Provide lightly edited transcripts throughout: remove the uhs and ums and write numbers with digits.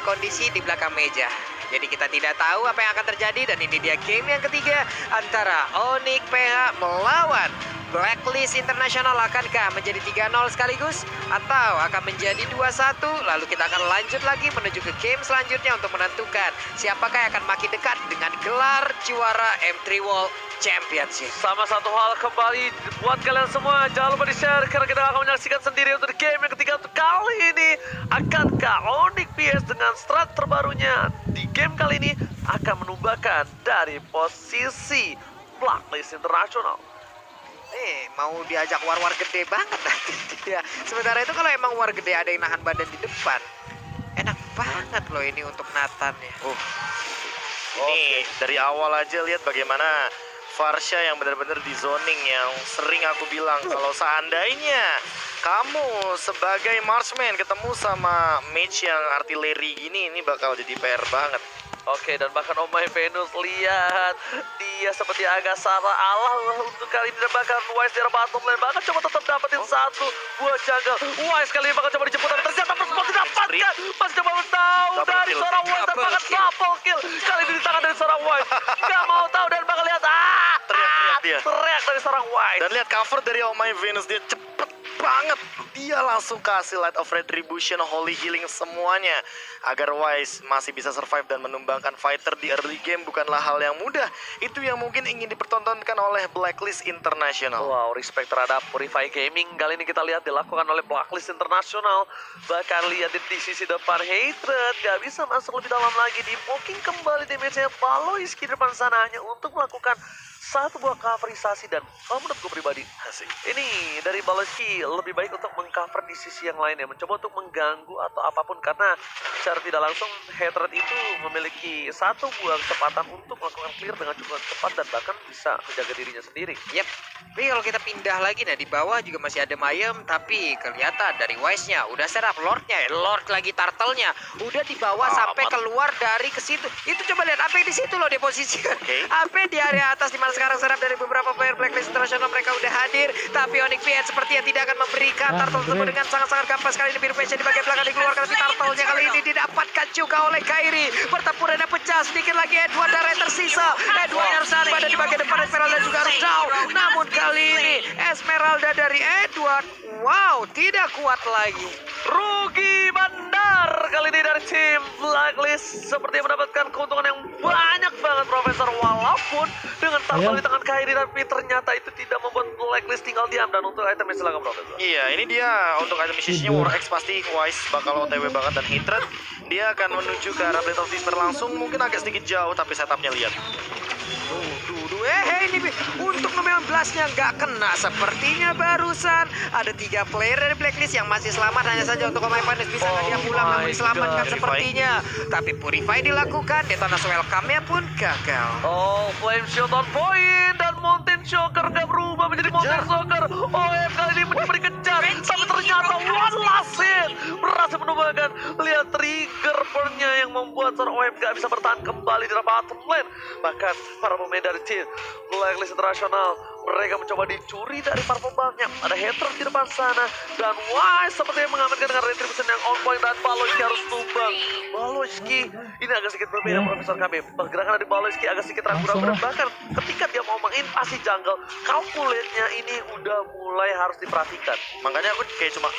dengan kondisi di belakang meja. Jadi kita tidak tahu apa yang akan terjadi dan ini dia game yang ketiga antara Onyx PH melawan Blacklist International. Akankah menjadi 3-0 sekaligus atau akan menjadi 2-1? Lalu kita akan lanjut lagi menuju ke game selanjutnya untuk menentukan siapakah yang akan makin dekat dengan gelar juara M3 World Championship. Sama satu hal kembali buat kalian semua, jangan lupa di-share karena kita akan menyaksikan sendiri untuk game yang ketiga untuk kali ini. Akankah Onyx PS dengan strat terbarunya di game kali ini akan menumbangkan dari posisi Blacklist International? Mau diajak war-war gede banget nanti dia. Sementara itu kalau emang war gede ada yang nahan badan di depan, enak banget loh ini untuk Nathan ya. Ini dari awal aja lihat bagaimana Farsha yang benar-benar di zoning yang sering aku bilang kalau seandainya kamu sebagai marksman ketemu sama mage yang artileri gini, ini bakal jadi PR banget. Oke, dan bahkan Omai Venus lihat dia seperti agak salah Allah untuk kali ini, dan bahkan Wise dari bottom lane bahkan coba tetap dapetin satu buah jungle. Wise kali ini bakal coba dijemput tapi ternyata sempat didapatkan. Masih coba tahu dari seorang Wise dan bahkan double kill kali ini di tangan dari seorang Wise. Gak mau tahu dan bakal lihat Teriak-teriak dia. teriak dari seorang Wise. Dan lihat cover dari Omai Venus, dia cepet banget. Dia langsung kasih Light of Retribution, Holy Healing semuanya agar Wise masih bisa survive dan menumbangkan fighter di early game bukanlah hal yang mudah. Itu yang mungkin ingin dipertontonkan oleh Blacklist International. Wow, respect terhadap Purify Gaming kali ini kita lihat dilakukan oleh Blacklist International. Bahkan lihat di sisi depan Hatred gak bisa masuk lebih dalam lagi, di-poking kembali damage-nya Baloiski di depan sana hanya untuk melakukan satu buah coverisasi. Dan kalau menurut gue pribadi, ini dari Baloiski lebih baik untuk mengcover di sisi yang lainnya, mencoba untuk mengganggu atau apapun, karena secara tidak langsung Hatred itu memiliki satu buah kesempatan untuk melakukan clear dengan cukup cepat dan bahkan bisa menjaga dirinya sendiri. Yep. Tapi kalau kita pindah lagi, nah di bawah juga masih ada Mayhem, tapi kelihatan dari Wise-nya udah serap Lord-nya, Lord lagi Turtle-nya udah di bawah sampai keluar dari ke situ. Itu coba lihat apa di situ loh, di posisi apa di area atas, di mana sekarang serap dari beberapa player Blacklist International. Mereka udah hadir, tapi Onyx PH sepertinya tidak akan memberikan Turtle tersebut dengan sangat-sangat gampang. Sekali ini biru PH di bagian belakang dikeluarkan, tapi Turtle-nya kali ini didapatkan juga oleh Kairi. Pertempurannya pecah, sedikit lagi Edward dan Ray tersisa. Edward yang harus ada di bagian depan, Esmeralda juga harus down. Namun kali ini Esmeralda dari Edward, wow, tidak kuat lagi. Rugi bandar kali ini dari tim Blacklist, seperti mendapatkan keuntungan yang banyak banget Profesor, walaupun dengan tampil di tangan Kairi, tapi ternyata itu tidak membuat Blacklist tinggal diam. Dan untuk item silakan Profesor. Iya, ini dia untuk item misinya War X pasti Wise bakal OTW banget, dan Hatred dia akan menuju ke arah Blade of Despair langsung, mungkin agak sedikit jauh tapi setupnya lihat. Ini untuk 19-nya nggak kena sepertinya barusan. Ada 3 player dari Blacklist yang masih selamat, hanya saja untuk Omai Venus bisa dia pulang namun diselamatkan sepertinya. Tapi Purify dilakukan, Detonas welcome-nya pun gagal. Flame Shield on point dan Mountain Shocker nggak berubah menjadi Mountain Shocker. OM kali ini mencoba dikejar, tapi ternyata one last hit berhasil menumbangkan. Lihat trigger burn-nya yang membuat seorang OM nggak bisa bertahan kembali di bottom lane. Bahkan para pemain dari tim Blacklist International, mereka mencoba dicuri dari para pembangnya. Ada Hatred di depan sana, dan Wise sepertinya mengamankan dengan retribution yang on point, dan Baloiski harus tumbang. Baloiski ini agak sedikit berbeda Profesor KB. Pergerakan dari Baloiski agak sedikit ragu-ragu, dan bahkan ketika dia mau menginvasi jungle, calculate-nya ini udah mulai harus diperhatikan. Makanya aku kayak cuma,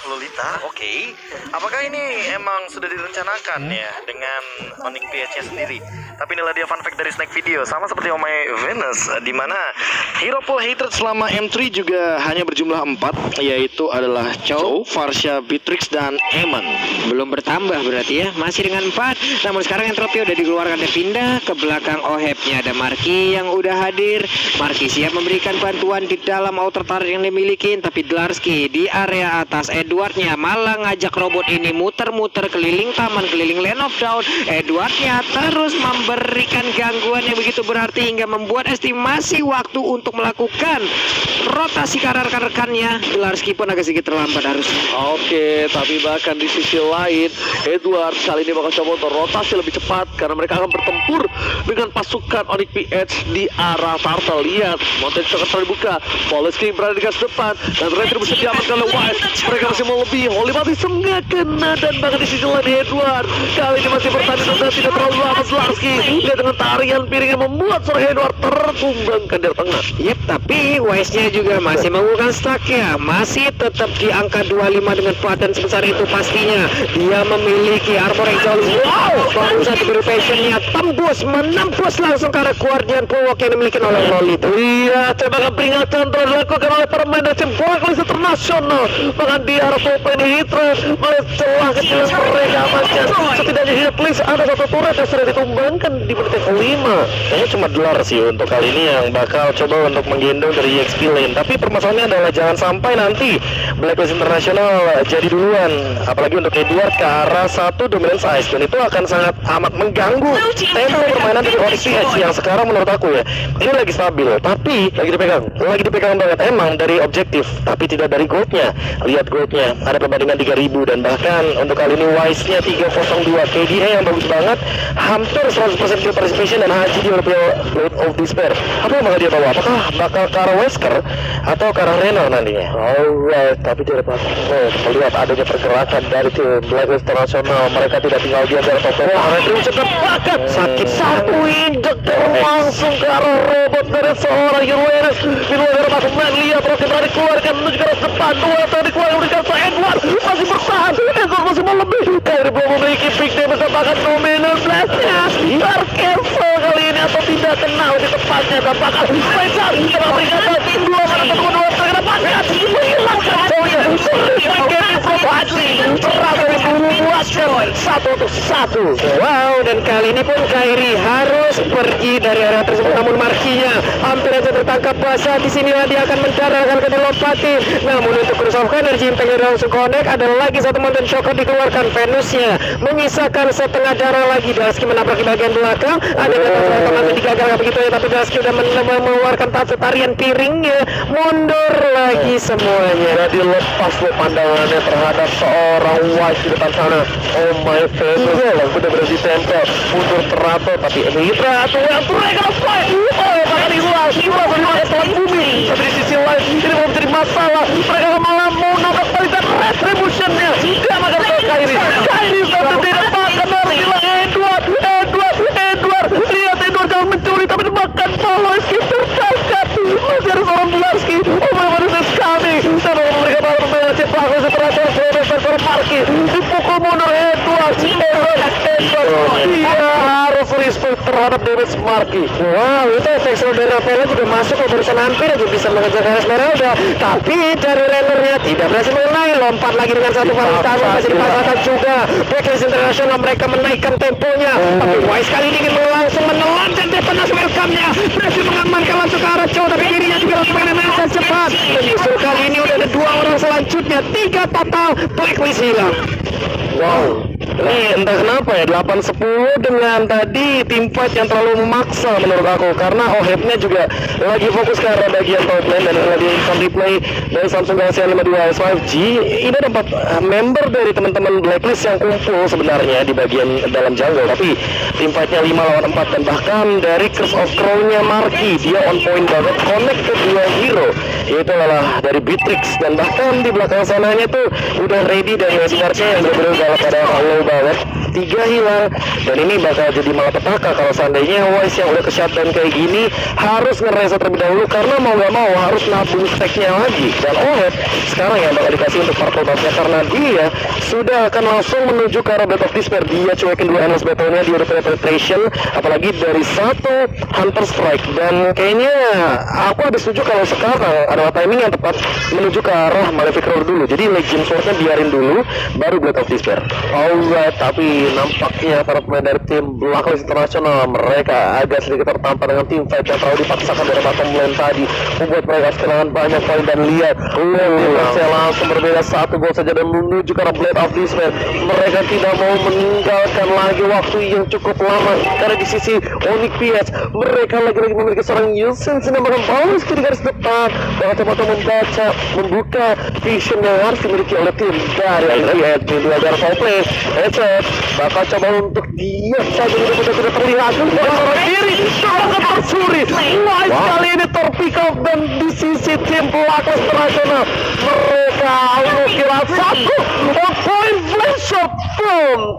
Lolita? Oke. Apakah ini emang sudah direncanakan ya dengan Onyx PH-nya sendiri? Tapi inilah dia fun fact dari Snack Video, sama seperti Omai Venus, di mana hero pool Hatred selama M3 juga hanya berjumlah 4, yaitu adalah Chow, Farsha, Beatrix, dan Eamon. Belum bertambah berarti ya, masih dengan 4. Namun sekarang entropy udah dikeluarkan dan pindah ke belakang OHEP-nya. Ada Marky yang udah hadir. Marky siap memberikan bantuan di dalam outer turret yang dimiliki, tapi Dlarsky di area atas. Edwardnya malah ngajak robot ini muter-muter keliling taman, keliling Land of Dawn. Edwardnya terus memberikan gangguan yang begitu berarti hingga membuat estimasi waktu untuk melakukan rotasi ke rekan-rekannya. Dlarsky pun agak sedikit terlambat harusnya. Oke, tapi bahkan di sisi lain Edward kali ini bakal coba untuk rotasi lebih cepat karena mereka akan bertempur dengan pasukan Onyx PH di arah Turtle. Lihat, Mountain Shocker terbuka. Polski berada di garis depan dan retribusi diamankan oleh Wise. Mereka masih mau lebih. Holy Baptism nggak kena dan bahkan di sisi lain Edward kali ini masih bertanding dan tidak terlalu lama. Zlarsky lihat dengan tarian piringnya membuat seorang Edward tertumbangkan dari tengah. Yep, tapi Wise-nya juga masih menggunakan stack-nya. Masih tetap di angka 25 dengan padan sebesar itu pastinya. Dia memiliki armor yang jauh. Wow, baru satu passion-nya tembus, menembus langsung ke arah Guardian Bulwark yang dimiliki oleh Lolita. Iya, tembakan peringatan telah dilakukan oleh pemain dari tim Blacklist Internasional. Bahkan di arah Open Hitler celah kecil mereka amankan. Setidaknya Hitler ada satu turret yang sudah ditumbangkan di menit yang kelima. Kayaknya cuma Dlar sih untuk kali ini yang bakal coba untuk menggendong dari EXP lane. Tapi permasalahannya adalah jangan sampai nanti Blacklist Internasional jadi duluan. Apalagi untuk Edward ke arah satu dominance ice, dan itu akan sangat amat mengganggu tempo permainan dari Onyx PH yang sekarang menurut aku ya ini lagi stabil, tapi lagi dipegang banget emang dari objektif, tapi tidak dari goldnya. Lihat goldnya ada perbandingan 3000 dan bahkan untuk kali ini Wise-nya 302, KDA yang bagus banget, hampir 100% kill participation dan haji di Blade of Despair. Apa yang bakal dia bawa? Apakah bakal ke arah Wesker atau ke arah Renal nantinya? Alright, tapi tidak apa-apa. Melihat adanya pergerakan dari tim Blacklist Internasional, mereka tidak tinggal di antara top. Wah, Retribution cepat banget. Sakit satu injek langsung ke arah robot dari seorang Uranus. Di luar dari masuk main, lihat roket tadi keluarkan menuju ke arah depan. Dua tadi keluar memberikan ke Edward. Masih bertahan. Edward masih mau lebih. Kairi belum memiliki big damage dan bahkan dominant blast-nya. Tercancel kali ini atau tidak kena di tepatnya. Dan bahkan Faisal telah memberikan tim dua mana kedua terkena pakai. Menghilangkan poinnya. Satu untuk satu. Wow, dan kali ini pun Kairi harus pergi dari area tersebut, namun markinya hampir saja tertangkap basah. Di sinilah dia akan mendarat, akan dilompatin. Namun untuk Cruise Energy Impact yang langsung connect, ada lagi satu Mountain Shocker dikeluarkan. Venusnya menyisakan setengah darah lagi. Dasky menabrak di bagian belakang. Ada otomatis digagalkan begitu ya, tapi Dasky sudah mengeluarkan tarian piringnya. Mundur lagi semuanya. Jadi lepas lo pandangannya terhadap seorang Wise di depan sana. Oh my favorite, benar-benar ditempel, mundur teratur, tapi Hydra atau yang mereka fight. Oh, bahkan di luar bagaimana setelah bumi. Tapi di sisi lain ini belum menjadi masalah. Mereka malah mau nangkap balikan retributionnya. Dia makan ke Kairi sudah tidak makan dari Edward. Lihat Edward jangan mencuri tapi dimakan Polski tertangkap. Masih ada seorang Blaski. Oh my god, this is coming. Dan mereka baru membayar cepat setelah Profesor Marki dipukul mundur Edward. Dia harus respect terhadap Davis Marki. Wow, itu efek dari Rafaela juga masuk ke barusan hampir aja bisa mengejar Esmeralda, tapi dari lanernya tidak berhasil mengenai. Lompat lagi dengan satu kali utama masih dipasangkan juga. Blacklist International mereka menaikkan temponya, tapi Wise kali ini ingin langsung menelan dan depan welcome-nya berhasil mengamankan langsung ke arah Chow, tapi kirinya juga langsung mengenai cepat. Dan justru kali ini udah ada dua orang selanjutnya, 3 total. Blacklist hilang. Wow, ini entah kenapa ya 8-10 dengan tadi tim fight yang terlalu memaksa menurut aku, karena OHEP-nya juga lagi fokus ke arah bagian top lane. Dan lagi instant replay dari Samsung Galaxy A52 S5G ini ada 4 member dari teman-teman Blacklist yang kumpul sebenarnya di bagian dalam jungle, tapi tim fight-nya 5 lawan 4. Dan bahkan dari Curse of Crown-nya Marky, dia on point banget connect ke 2 hero, yaitu adalah dari Beatrix, dan bahkan di belakang sananya tuh udah ready dari Westmarknya yang berbeda galak pada low banget. 3 hilang, dan ini bakal jadi malapetaka kalau seandainya Wise yang udah ke shutdown kayak gini harus ngereset terlebih dahulu, karena mau gak mau harus nabung stacknya lagi. Dan OHEP sekarang yang bakal dikasih untuk purple buff-nya, karena dia sudah akan langsung menuju ke arah Blade of Despair. Dia cuekin 2 endless battle-nya, dia udah penetration, apalagi dari 1 Hunter Strike. Dan kayaknya aku ada setuju kalau sekarang adalah timing yang tepat menuju ke arah Malefic Roar dulu. Jadi Legion Sword-nya biarin dulu, baru Blade of Despair. Alright, tapi nampaknya para pemain dari tim Blacklist Internasional mereka agak sedikit tertampar dengan tim fight yang terlalu dipaksakan dari bottom lane tadi, membuat mereka kehilangan banyak poin. Dan lihat, timnya langsung berbeda 1 gol saja dan menuju ke arah Blade of Despair. Mereka tidak mau meninggalkan lagi waktu yang cukup lama, karena di sisi Onyx PH mereka lagi-lagi memiliki seorang Yulsen sedang mengembalas ke garis depan. Mata-mata membuka vision yang harus dimiliki oleh tim dari Adrian. Belajar power play, headset bakal coba untuk diam saja, sudah tidak terlihat. Orang kiri, sangat tersuri. Wah, kali ini terpick up dan di sisi tim Blacklist International mereka kira satu point blank shot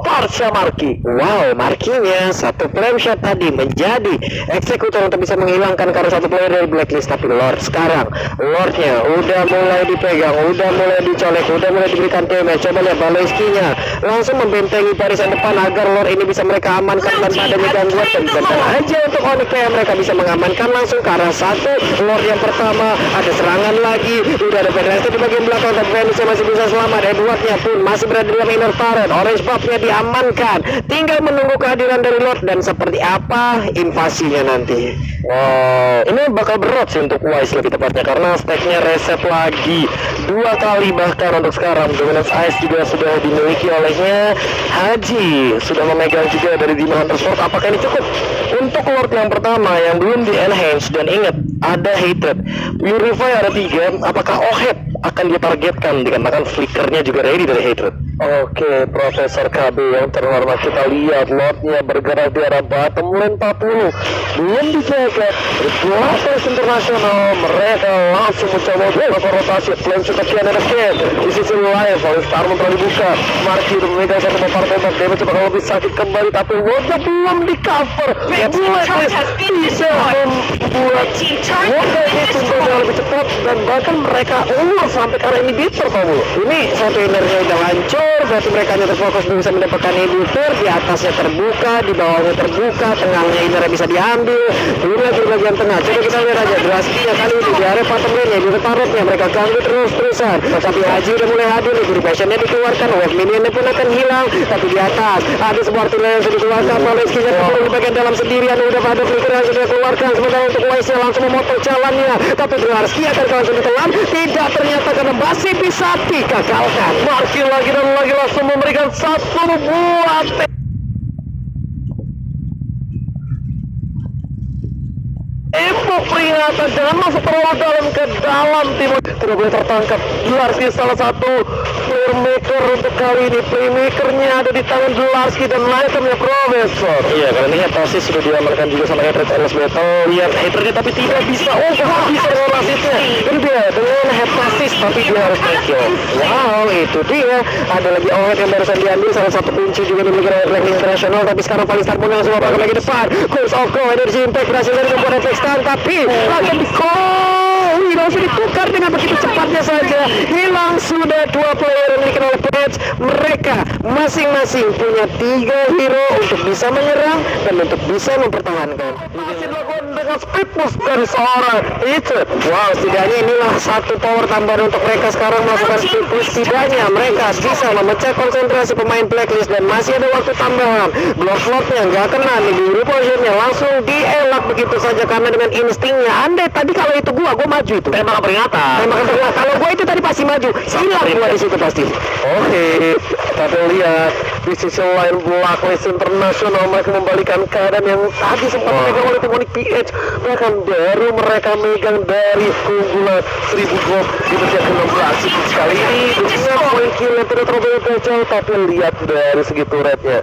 Parsha Marki. Wow, Markinya satu flame shot tadi menjadi eksekutor untuk bisa menghilangkan karena satu player dari Blacklist. Tapi Lord sekarang, Lordnya udah mulai dipegang, udah mulai dicolek, udah mulai diberikan damage. Coba lihat Baleskinya langsung membentengi barisan depan agar Lord ini bisa mereka amankan tanpa adanya gangguan. Dan bentar aja untuk Onyx PH mereka bisa mengamankan langsung ke arah satu Lord yang pertama. Ada serangan lagi, udah ada penetrasi di bagian belakang, tapi Venusnya masih bisa selamat. Edwardnya pun masih berada dalam inner turret. Orange buffnya diamankan, tinggal menunggu kehadiran dari Lord dan seperti apa invasinya nanti. Wow, ini bakal berat sih untuk Wise lebih tepatnya karena stacknya reset lagi 2 kali bahkan untuk sekarang. Dominance Ice juga sudah dimiliki olehnya. Haji sudah memegang juga dari Demon Hunter Sword. Apakah ini cukup untuk Lord yang pertama yang belum di enhance? Dan ingat, ada Hatred, Purify ada 3. Apakah Oheb akan ditargetkan dikarenakan flickernya juga ready dari Hatred? Oke, Profesor KB yang terhormat, kita lihat Lordnya bergerak di arah bottom lane 40 belum dijaga. Blacklist International mereka langsung mencoba melakukan rotasi flame shot again and again. Di sisi lain Falling Star telah dibuka, Marky udah memegang satu papar tembak, damage bakal lebih sakit kembali tapi Wonder belum di cover. Blacklist bisa membuat Wonder ini tumbuh lebih cepat dan bahkan mereka sampai ke arah inhibitor kamu. Ini satu energi udah hancur, berarti mereka hanya terfokus bisa mendapatkan inhibitor. Di atasnya terbuka, di bawahnya terbuka, tengahnya inner bisa diambil. Belum lagi di bagian tengah. Coba kita lihat aja drastinya kali ini di area bottom lane-nya, di tarotnya mereka ganggu terus-terusan. Tapi Haji udah mulai hadir nih, passionnya dikeluarkan, wave minionnya pun akan hilang. Tapi di atas ada sebuah artileri yang sudah dikeluarkan. Baleskinya kembali di bagian dalam sendirian, udah pada flicker yang sudah dikeluarkan. Sementara untuk Wise langsung memotong jalannya. Tapi Drarski akan langsung ditelan. Tidak, ternyata karena masih bisa digagalkan. Marky lagi dan lagi langsung memberikan satu buat info peringatan, jangan masuk terlalu dalam ke dalam timur. Tidak boleh tertangkap. Dlarski salah satu playmaker untuk kali ini. Playmakernya ada di tangan Dlarski dan itemnya Profesor. Iya, karena ini Heptasis sudah diamankan juga sama Hatred Endless Battle. Lihat Hatrednya tapi tidak bisa. Oh, gak bisa dengan lasitnya. Ini dia dengan Heptasis tapi dia harus kill. Wow, itu dia. Ada lagi Oheb yang barusan diambil, salah satu kunci juga dimiliki oleh Blacklist International. Tapi sekarang Falling Star Moon langsung bakal lagi depan. Course of Go, Energy Impact berhasil dari membuat efek stun, tapi akan langsung ditukar dengan begitu cepatnya saja. Hilang sudah 2 player yang dimiliki oleh Page. Mereka masing-masing punya 3 hero untuk bisa menyerang dan untuk bisa mempertahankan. Masih dilakukan dengan speed boost dari seorang itu. Wow, setidaknya inilah satu power tambahan untuk mereka sekarang melakukan speed boost. Setidaknya mereka bisa memecah konsentrasi pemain Blacklist dan masih ada waktu tambahan. Block-blocknya nggak kena nih, di repositionnya langsung dielak begitu saja karena dengan instingnya. Andai tadi kalau itu gua maju itu. Tembakan peringatan. Kalau gua itu tadi pasti maju. Hilang gua di situ pasti. Oke, kita lihat di sisi lain Blacklist International mereka membalikan keadaan yang tadi sempat dipegang oleh tim Onyx PH. Bahkan baru mereka megang dari keunggulan 1000 gold di menit ke-16. Kali ini dengan poin kill yang tidak terlalu jauh, tapi lihat dari segi turretnya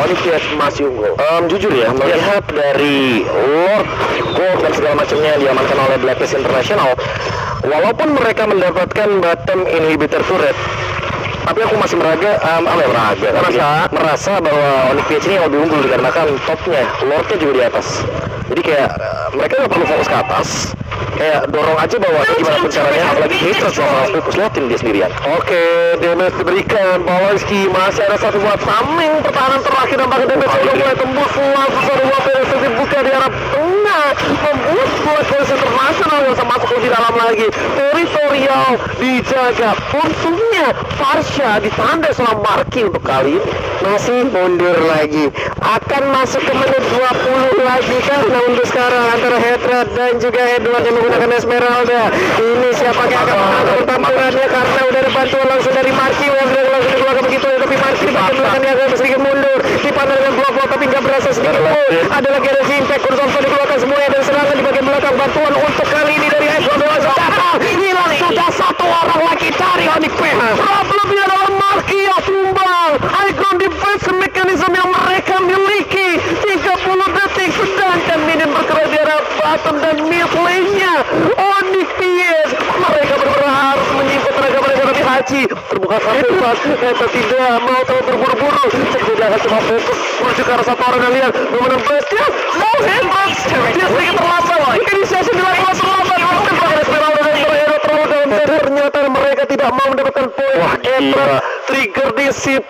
Onyx PH masih unggul. Jujur ya, melihat dari Lord Gold dan segala macamnya yang diamankan oleh Blacklist International, walaupun mereka mendapatkan bottom inhibitor turret, tapi aku masih merasa bahwa Onyx PH ini lebih unggul dikarenakan topnya, Lordnya juga di atas. Jadi kayak mereka nggak perlu fokus ke atas, kayak dorong aja bawah gimana pun caranya, apalagi Hatred sama fokus liatin dia sendirian. Oke, damage diberikan. Baleski masih ada satu buat Tameng, pertahanan terakhir dan bahkan damage sudah mulai tembus langsung satu buat yang dibuka di arah tengah, membuat Blacklist International yang masuk lebih dalam lagi. Teritorial dijaga, untungnya Parsha ditandai sama Marky untuk kali ini. Masih mundur lagi, akan masuk ke menit 20 lagi karena untuk sekarang antara Hatred dan juga Edward yang menggunakan Esmeralda. Ini siapa yang akan menang pertempurannya karena udah ada bantuan langsung dari Marky yang langsung dikeluarkan begitu ya, tapi Marky di bagian belakang dia agak sedikit mundur, dipandang dengan blok-blok tapi nggak berasa sedikit pun. Ada lagi Energy Impact, Kurzon dikeluarkan semuanya dan serangan di bagian belakang. Bantuan untuk kali ini dari Edward langsung datang Problemnya adalah Marky yang tumbang. High ground defense mechanism yang mereka miliki 30 detik, sedangkan minim bergerak di arah bottom dan mid lane-nya. Onyx PS mereka benar-benar harus menyimpan tenaga mereka, tapi Haji terbuka sampai pas Eta tidak mau terlalu terburu-buru. Jadi akan coba fokus menuju ke arah satu orang dan lihat memenang bestnya. Mau hebat, dia sedikit terlambat. Inisiasi dilakukan terlambat. Ternyata mereka tidak mau mendapatkan poin. Wah, gila. Trigger di situ.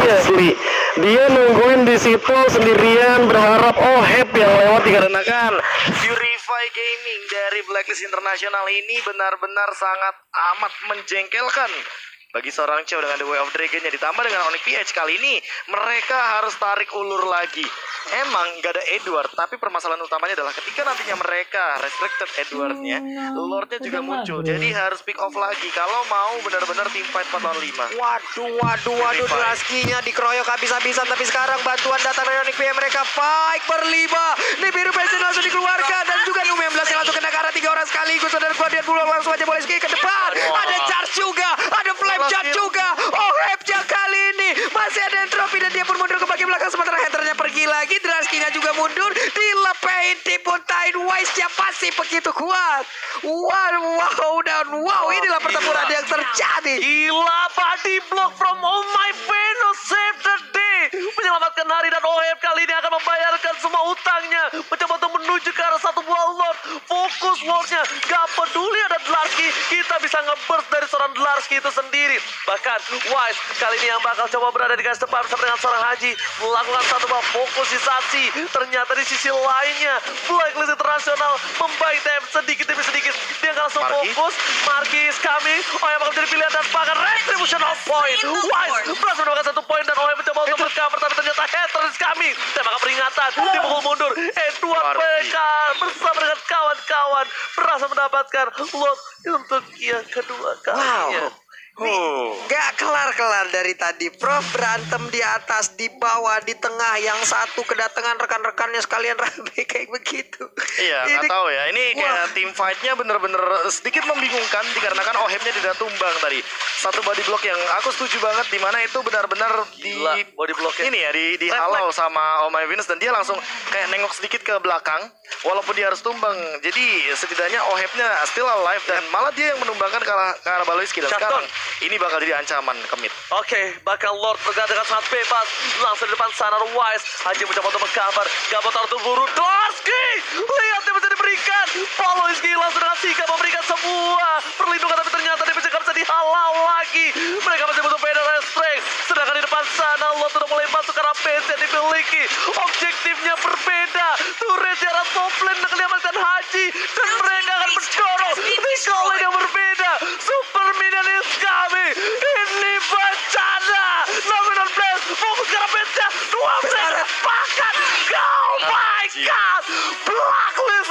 Asli. Dia nungguin di situ sendirian berharap Ohep yang lewat dikarenakan Purify Gaming dari Blacklist International ini benar-benar sangat amat menjengkelkan bagi seorang Chow dengan The Way of Dragon-nya ditambah dengan Onyx PH. Kali ini mereka harus tarik ulur lagi. Emang gak ada Edward, tapi permasalahan utamanya adalah ketika nantinya mereka restricted Edward-nya, Lord-nya juga muncul. Jadi harus pick off lagi kalau mau benar-benar team fight 4 lawan 5. Waduh, Draskinya dikeroyok habis-habisan, tapi sekarang bantuan datang dari Onyx PH. Mereka fight berlima. Nih biru pensiun langsung dikeluarkan dan juga Numi 16 yang langsung kena ke arah 3 orang sekaligus. Saudara Guardian Bulldog langsung aja boleh ski ke depan. Ada charge juga, ada flame charge juga. Ohep-nya kali ini masih ada entropy dan dia pun mundur ke bagian belakang, sementara Hunter-nya pergi lagi. Draskinya juga mundur, dilepehin, dipuntain. Wise-nya pasti begitu kuat. Wow, inilah pertempuran yang terjadi. Gila, body block from Oh My Venus save the day. Menyelamatkan hari dan OHF kali ini akan membayarkan semua utangnya. Mencoba untuk menuju ke arah satu buah Lord. Fokus Lordnya, gak peduli ada Dlarsky. Kita bisa nge-burst dari seorang Dlarsky itu sendiri. Bahkan Wise kali ini yang bakal coba berada di garis depan bersama dengan seorang Haji. Melakukan satu buah fokusisasi. Ternyata di sisi lainnya Blacklist International membaik TM sedikit demi sedikit. Dia gak langsung fokus. Marky is coming. OHF bakal menjadi pilihan dan bahkan retributional point. Wise berhasil mendapatkan 1 poin dan OHF mencoba untuk bercover, tapi ternyata Hater is coming. Tembakan peringatan, dipukul mundur. Edward mereka bersama dengan kawan-kawan berhasil mendapatkan loot untuk yang kedua kalinya. Gak kelar-kelar dari tadi. Prof berantem di atas, di bawah, di tengah. Yang satu kedatangan rekan-rekannya sekalian rame kayak begitu. Iya, nggak tahu ya. Ini kayak team fight-nya bener-bener sedikit membingungkan dikarenakan Ohep-nya tidak tumbang tadi. Satu body block yang aku setuju banget, dimana itu benar-benar di body block ini ya dihalau sama Oh My Venus, dan dia langsung kayak nengok sedikit ke belakang walaupun dia harus tumbang. Jadi setidaknya Ohep-nya still alive dan malah dia yang menumbangkan ke arah Baloiski, dan sekarang ini bakal jadi ancaman ke mid. Oke, bakal Lord bergerak dengan sangat bebas. Langsung di depan sana Wise. Haji mencoba untuk mengcover. Gak mau taruh buru. Dlarsky! Lihat dia bisa diberikan. Baloiski langsung dengan sikap memberikan sebuah perlindungan, tapi ternyata dia bisa dihalau lagi. Mereka masih butuh beda restraint. Sedangkan di depan sana Lord sudah mulai masuk ke arah base yang dimiliki. Objektifnya berbeda. Turret jarak top lane kelihatan Haji. Dan mereka akan mendorong Nicole lane yang berbeda. Super minion is coming. Ini bencana. Nominal Blast fokus ke arah base-nya. 2 menit sepakat. Oh my god. Blacklist